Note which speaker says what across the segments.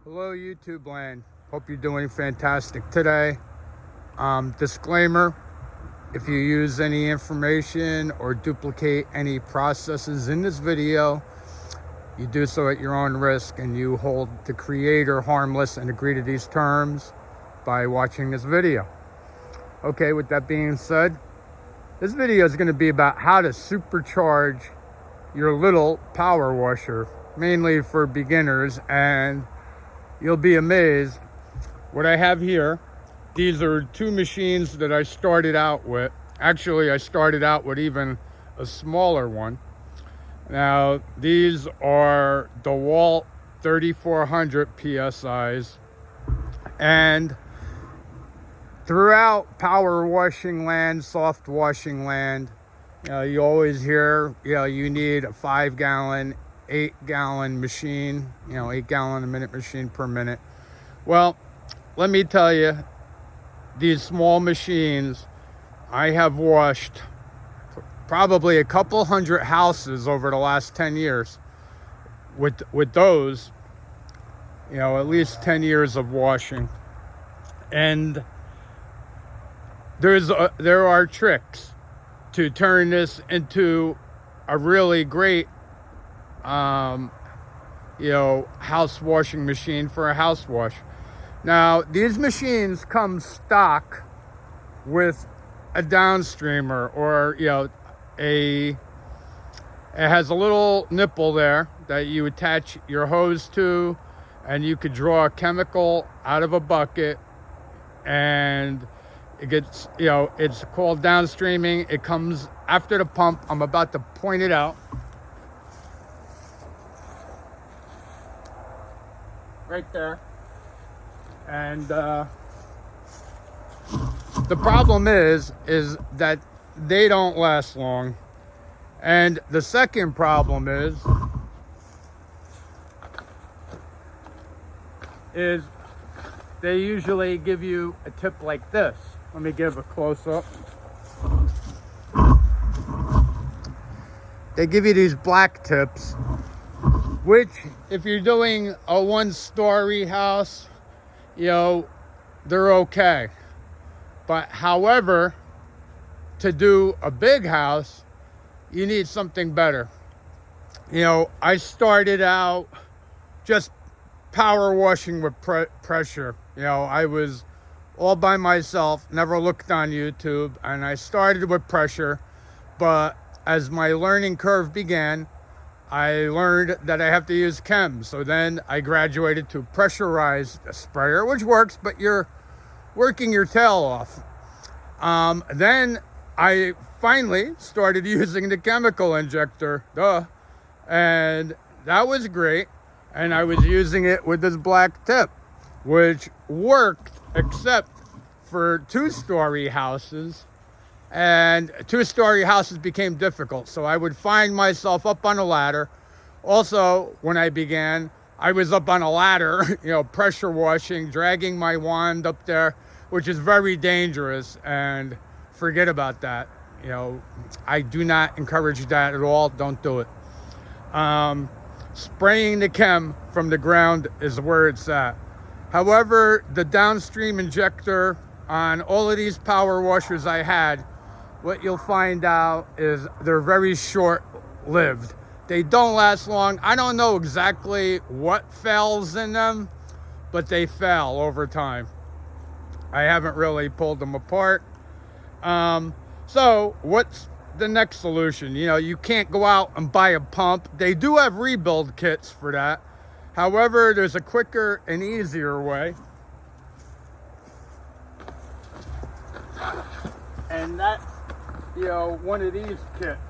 Speaker 1: Hello YouTube land, hope you're doing fantastic today. Disclaimer, if you use any information or duplicate any processes in this video, you do so at your own risk and you hold the creator harmless and agree to these terms by watching this video. Okay, with that being said, this video is going to be about how to supercharge your little power washer, mainly for beginners, and you'll be amazed what I have here. These are two machines that I started out with. Actually, I started out with even a smaller one. Now, these are dewalt 3400 PSIs. And throughout power washing land, soft washing land, you always hear, you need a 5-gallon, 8-gallon machine, 8-gallon a minute machine per minute. Well, let me tell you, these small machines, I have washed probably a couple hundred houses over the last 10 years with those, at least 10 years of washing. And there are tricks to turn this into a really great house washing machine for a house wash. Now, these machines come stock with a downstreamer, or it has a little nipple there that you attach your hose to, and you could draw a chemical out of a bucket, and it gets, it's called downstreaming. It comes after the pump. I'm about to point it out. Right there. And the problem is that they don't last long. And the second problem is they usually give you a tip like this. Let me give a close-up. They give you these black tips, which, if you're doing a one-story house, they're okay. But however, to do a big house, you need something better. I started out just power washing with pressure. I was all by myself, never looked on YouTube, and I started with pressure. But as my learning curve began, I learned that I have to use chem. So then I graduated to pressurized sprayer, which works, but you're working your tail off. Then I finally started using the chemical injector, and that was great. And I was using it with this black tip, which worked, except for two-story houses. And two-story houses became difficult, so I would find myself up on a ladder. Also, when I began, I was up on a ladder, pressure washing, dragging my wand up there, which is very dangerous, and forget about that. I do not encourage that at all. Don't do it. Spraying the chem from the ground is where it's at. However, the downstream injector on all of these power washers I had, what you'll find out is they're very short-lived. They don't last long. I don't know exactly what fails in them, but they fail over time. I haven't really pulled them apart. So what's the next solution? You can't go out and buy a pump. They do have rebuild kits for that. However, there's a quicker and easier way. And that's one of these kits.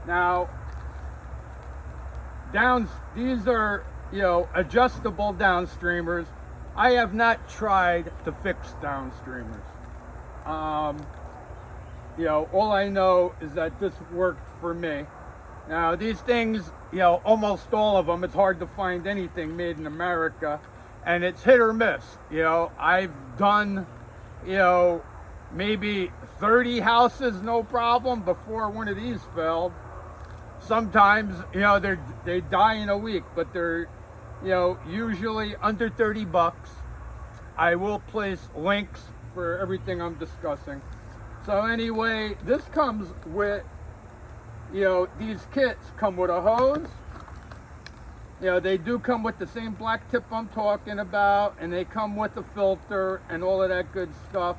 Speaker 1: Now, these are, adjustable downstreamers. I have not tried to fix downstreamers. All I know is that this worked for me. Now, these things, almost all of them, it's hard to find anything made in America. And it's hit or miss. I've done, maybe 30 houses, no problem, before one of these failed. Sometimes, you know, they die in a week, but they're, you know, usually under 30 bucks. I will place links for everything I'm discussing. So anyway, this comes with, you know, these kits come with a hose. You know, they do come with the same black tip I'm talking about, and they come with a filter and all of that good stuff.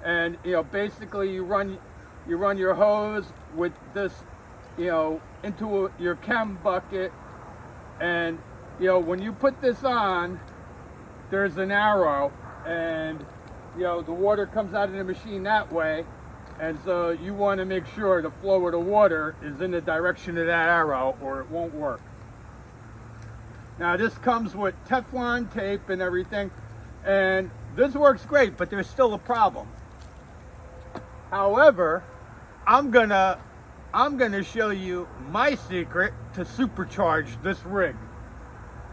Speaker 1: And, you know, basically you run your hose with this, you know, into your chem bucket, and, you know, when you put this on, there's an arrow, and, you know, the water comes out of the machine that way, and so you want to make sure the flow of the water is in the direction of that arrow, or it won't work. Now this comes with Teflon tape and everything, and this works great, but there's still a problem. However, I'm gonna show you my secret to supercharge this rig.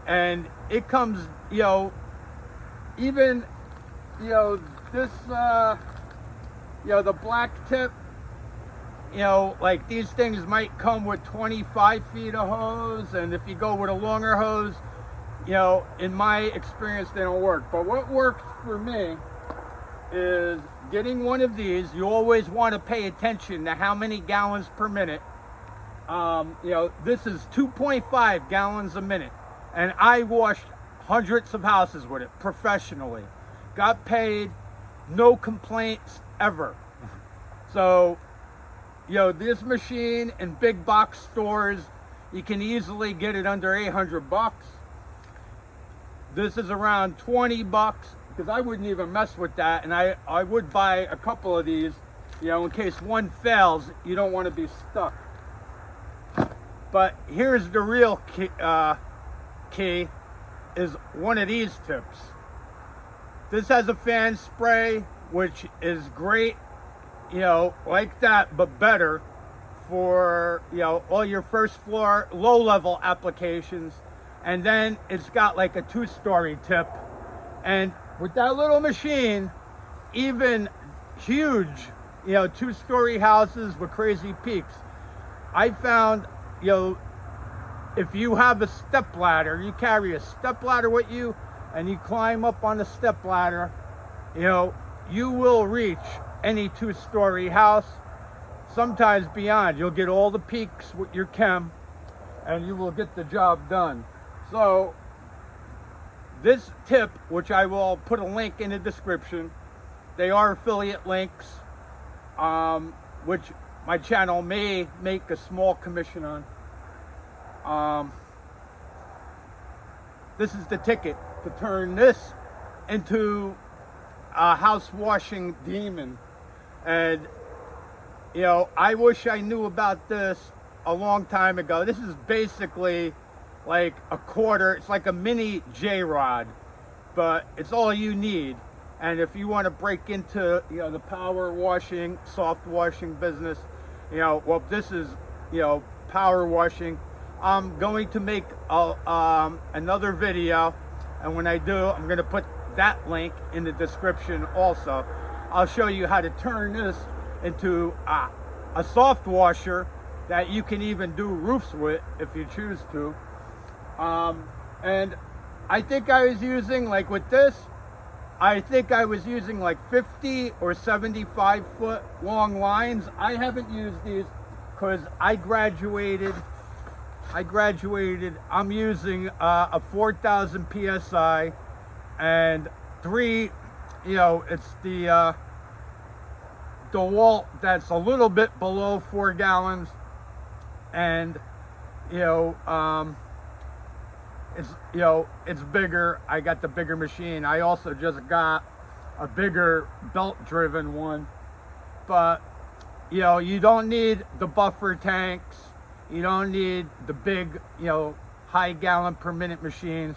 Speaker 1: And it comes, you know, even, you know, this, you know, the black tip, you know, like these things might come with 25 feet of hose, and if you go with a longer hose, you know, in my experience, they don't work. But what worked for me is getting one of these. You always want to pay attention to how many gallons per minute. You know, this is 2.5 gallons a minute, and I washed hundreds of houses with it professionally. Got paid, no complaints ever. So, you know, this machine in big box stores, you can easily get it under 800 bucks. This is around 20 bucks, because I wouldn't even mess with that, and I would buy a couple of these, you know, in case one fails. You don't want to be stuck. But here's the real key is one of these tips. This has a fan spray, which is great, you know, like that, but better for, you know, all your first floor, low level applications. And then it's got like a 2-story tip. And with that little machine, even huge, you know, 2-story houses with crazy peaks, I found, you know, if you have a step ladder, you carry a step ladder with you, and you climb up on the step ladder, you know, you will reach any 2-story house, sometimes beyond. You'll get all the peaks with your chem, and you will get the job done. So this tip, which I will put a link in the description, they are affiliate links, which my channel may make a small commission on. This is the ticket to turn this into a house washing demon. And, you know, I wish I knew about this a long time ago. This is basically like a quarter, it's like a mini J-rod, but it's all you need. And if you want to break into, you know, the power washing, soft washing business, you know, well, this is, you know, power washing. I'm going to make another video, and when I do, I'm going to put that link in the description also. I'll show you how to turn this into a soft washer that you can even do roofs with if you choose to. And I think I was using, like with this, I think I was using like 50 or 75 foot long lines. I haven't used these because I graduated. I'm using a 4,000 PSI and 3, you know, it's the dewalt that's a little bit below 4 gallons. And, you know, it's, you know, it's bigger. I got the bigger machine. I also just got a bigger belt driven one, but, you know, you don't need the buffer tanks. You don't need the big, you know, high gallon per minute machines.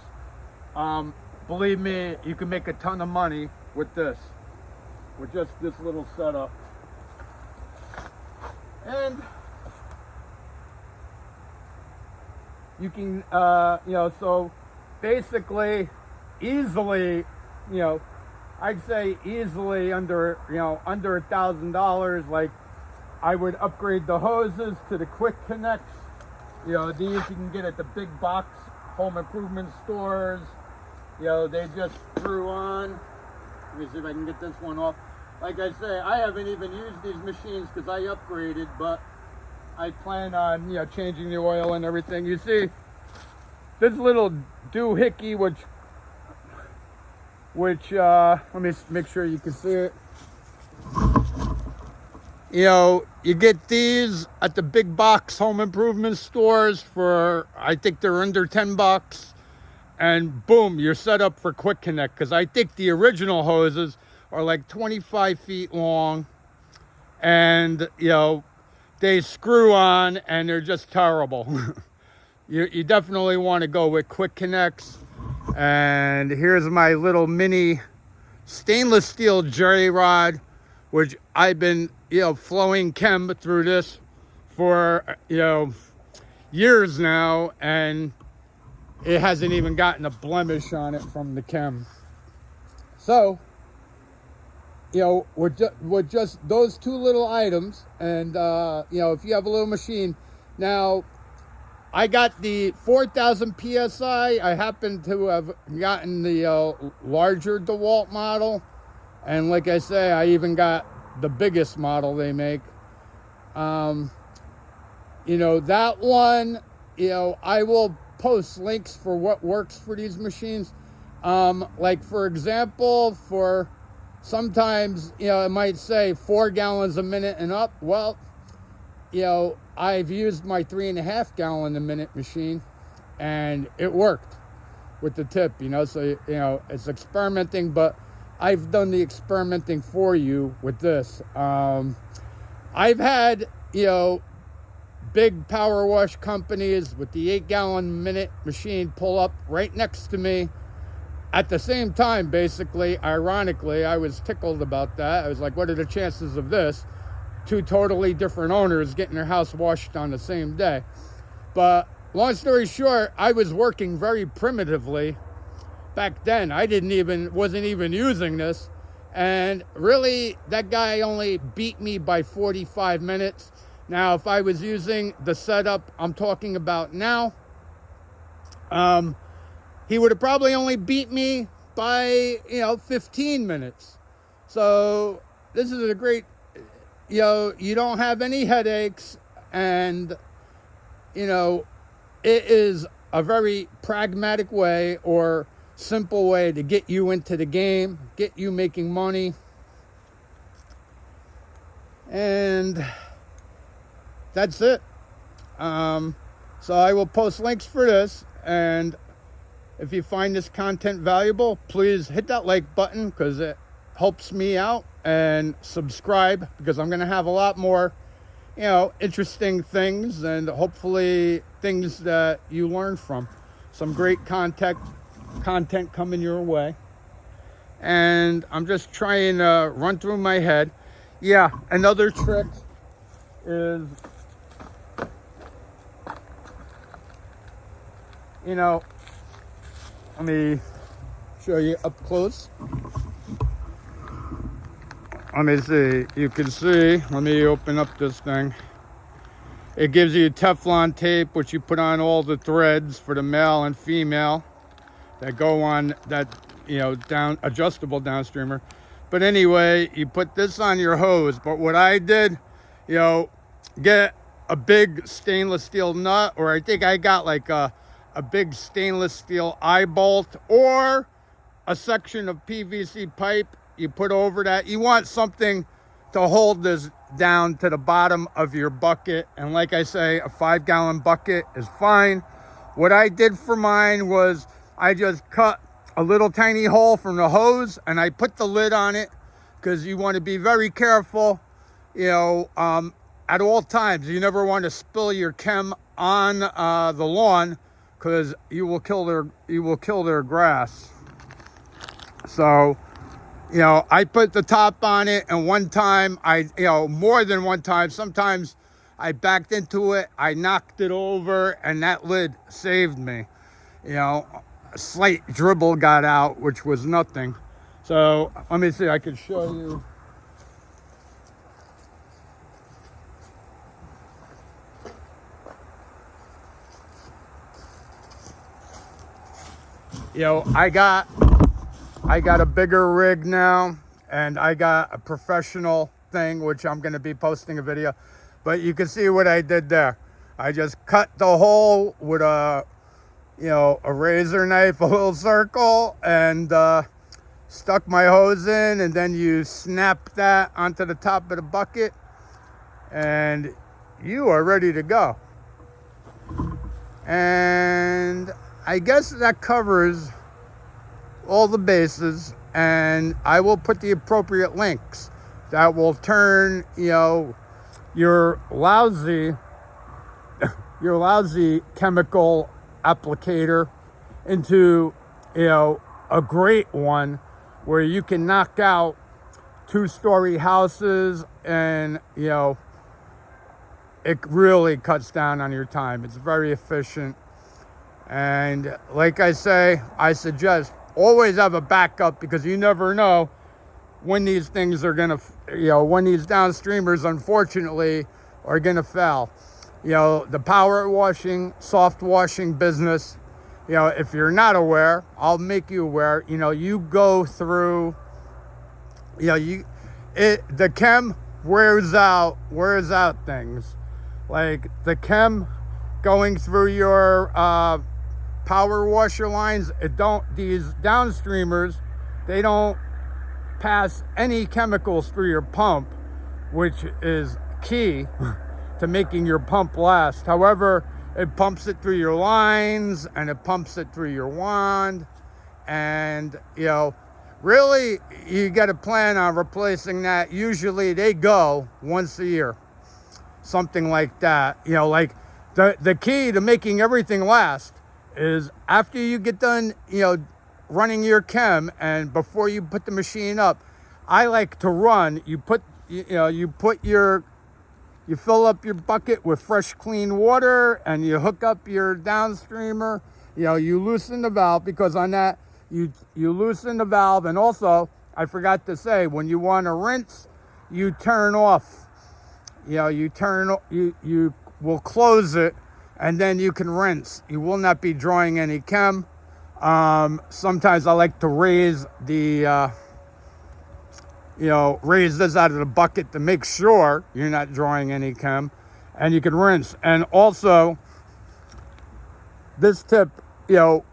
Speaker 1: Believe me, you can make a ton of money with this, with just this little setup. And you can, you know, so basically, easily, you know, I'd say easily under, you know, under $1,000, like I would upgrade the hoses to the quick connects. You know, these you can get at the big box home improvement stores. You know, they just screw on. Let me see if I can get this one off. Like I say, I haven't even used these machines because I upgraded, but I plan on, you know, changing the oil and everything. You see, this little doohickey, which let me make sure you can see it. You know, you get these at the big box home improvement stores for, I think they're under 10 bucks. And boom, you're set up for quick connect. Because I think the original hoses are like 25 feet long. And, you know, they screw on and they're just terrible. You definitely want to go with quick connects. And here's my little mini stainless steel jerry rod, which I've been, you know, flowing chem through this for, you know, years now, and it hasn't even gotten a blemish on it from the chem. So, you know, with just those two little items, and you know, if you have a little machine. Now, I got the 4,000 psi. I happen to have gotten the larger DeWalt model, and like I say, I even got the biggest model they make. You know, that one, you know, I will post links for what works for these machines. Like for example, for sometimes, you know, it might say 4 gallons a minute and up. Well, you know, I've used my 3.5 gallon a minute machine and it worked with the tip, you know. So, you know, it's experimenting, but I've done the experimenting for you with this. I've had, you know, big power wash companies with the 8 gallon a minute machine pull up right next to me at the same time. Basically, ironically, I was tickled about that. I was like, what are the chances of this? 2 totally different owners getting their house washed on the same day. But long story short, I was working very primitively back then. I wasn't even using this, and really that guy only beat me by 45 minutes. Now, if I was using the setup I'm talking about now, he would have probably only beat me by, you know, 15 minutes. So this is a great, you know, you don't have any headaches, and, you know, it is a very pragmatic way or simple way to get you into the game, get you making money. And that's it. So I will post links for this, and if you find this content valuable, please hit that like button because it helps me out, and subscribe because I'm going to have a lot more, you know, interesting things, and hopefully things that you learn from. Some great content coming your way. And I'm just trying to run through my head. Yeah, another trick is, you know, let me show you up close. Let me see. You can see. Let me open up this thing. It gives you Teflon tape, which you put on all the threads for the male and female that go on that, you know, adjustable downstreamer. But anyway, you put this on your hose. But what I did, you know, get a big stainless steel nut, or I think I got like a big stainless steel eye bolt, or a section of PVC pipe you put over that. You want something to hold this down to the bottom of your bucket. And like I say, a 5 gallon bucket is fine. What I did for mine was I just cut a little tiny hole from the hose and I put the lid on it, because you want to be very careful, you know, at all times. You never want to spill your chem on the lawn, because you will kill their grass. So, you know, I put the top on it, and one time more than one time, sometimes I backed into it, I knocked it over, and that lid saved me. You know, a slight dribble got out, which was nothing. So let me see, I can show you. You know, I got a bigger rig now, and I got a professional thing, which I'm going to be posting a video. But you can see what I did there. I just cut the hole with a razor knife, a little circle, and stuck my hose in, and then you snap that onto the top of the bucket, and you are ready to go. And I guess that covers all the bases, and I will put the appropriate links that will turn, your lousy chemical applicator into, a great one where you can knock out 2-story houses, and, it really cuts down on your time. It's very efficient. And like I say, I suggest always have a backup, because you never know when these things are gonna, when these downstreamers, unfortunately, are gonna fail. The power washing, soft washing business, if you're not aware, I'll make you aware. You go through, the chem wears out things. Like the chem going through your power washer lines, these downstreamers, they don't pass any chemicals through your pump, which is key to making your pump last. However, it pumps it through your lines, and it pumps it through your wand, and really you got to plan on replacing that. Usually they go once a year, something like that. Like the key to making everything last is after you get done, running your chem, and before you put the machine up, I like to run. You fill up your bucket with fresh, clean water, and you hook up your downstreamer. You loosen the valve, because on that, you loosen the valve. And also, I forgot to say, when you want to rinse, you turn off. You will close it, and then you can rinse. You will not be drawing any chem. Sometimes I like to raise the raise this out of the bucket to make sure you're not drawing any chem, and you can rinse. And also, this tip, you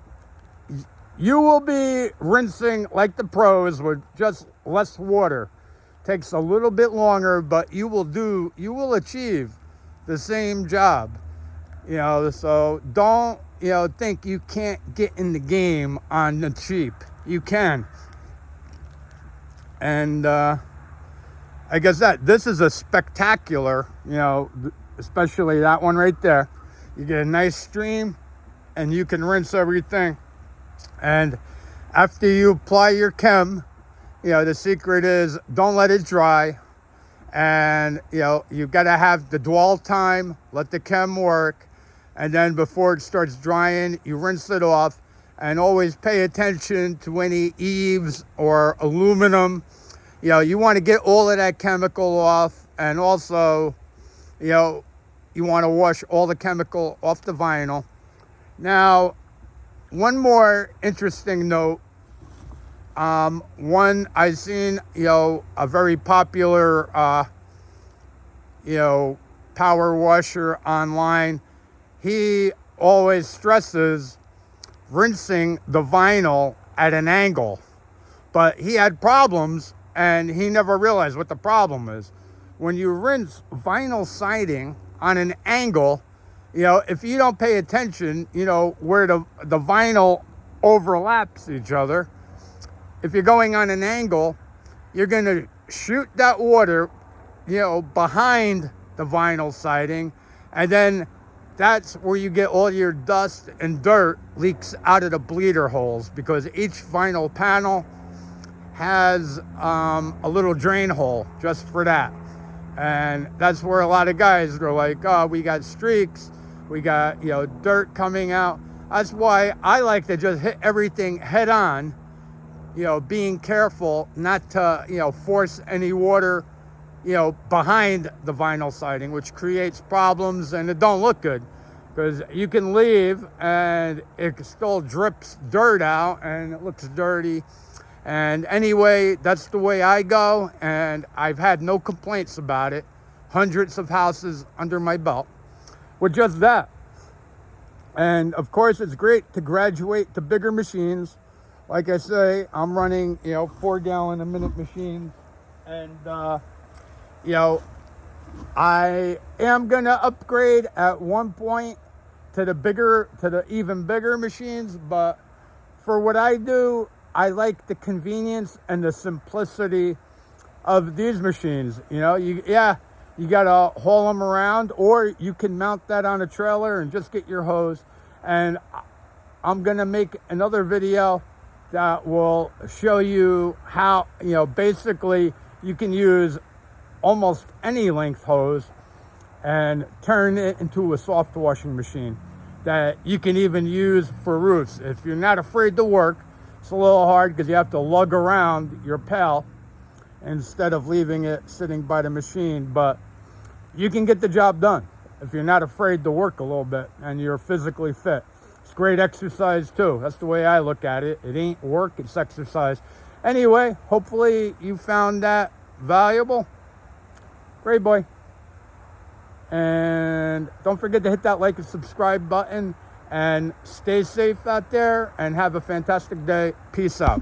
Speaker 1: will be rinsing like the pros with just less water. Takes a little bit longer, but you will achieve the same job. So don't think you can't get in the game on the cheap. You can. And I guess this is a spectacular, especially that one right there. You get a nice stream, and you can rinse everything. And after you apply your chem, the secret is don't let it dry. And, you've got to have the dwell time, let the chem work. And then before it starts drying, you rinse it off. And always pay attention to any eaves or aluminum. You want to get all of that chemical off. And also, you want to wash all the chemical off the vinyl. Now, one more interesting note. One, I've seen, a very popular, power washer online. He always stresses rinsing the vinyl at an angle, but he had problems, and he never realized what the problem is. When you rinse vinyl siding on an angle, if you don't pay attention, where the vinyl overlaps each other, if you're going on an angle, you're going to shoot that water, behind the vinyl siding, and then that's where you get all your dust and dirt leaks out of the bleeder holes, because each vinyl panel has a little drain hole just for that. And that's where a lot of guys are like, oh, we got streaks, we got, dirt coming out. That's why I like to just hit everything head on, being careful not to, force any water, behind the vinyl siding, which creates problems, and it don't look good. because you can leave and it still drips dirt out and it looks dirty. And anyway, that's the way I go, and I've had no complaints about it. Hundreds of houses under my belt with just that. And of course, it's great to graduate to bigger machines. Like I say, I'm running, 4 gallon a minute machines, and I am gonna upgrade at one point to the even bigger machines. But for what I do, I like the convenience and the simplicity of these machines. You gotta haul them around, or you can mount that on a trailer and just get your hose. And I'm gonna make another video that will show you how, basically you can use almost any length hose and turn it into a soft washing machine that you can even use for roofs. If you're not afraid to work, it's a little hard because you have to lug around your pail instead of leaving it sitting by the machine, but you can get the job done if you're not afraid to work a little bit and you're physically fit. It's great exercise too. That's the way I look at it. It ain't work, it's exercise. Anyway, hopefully you found that valuable. Great boy. And don't forget to hit that like and subscribe button, and stay safe out there and have a fantastic day. Peace out.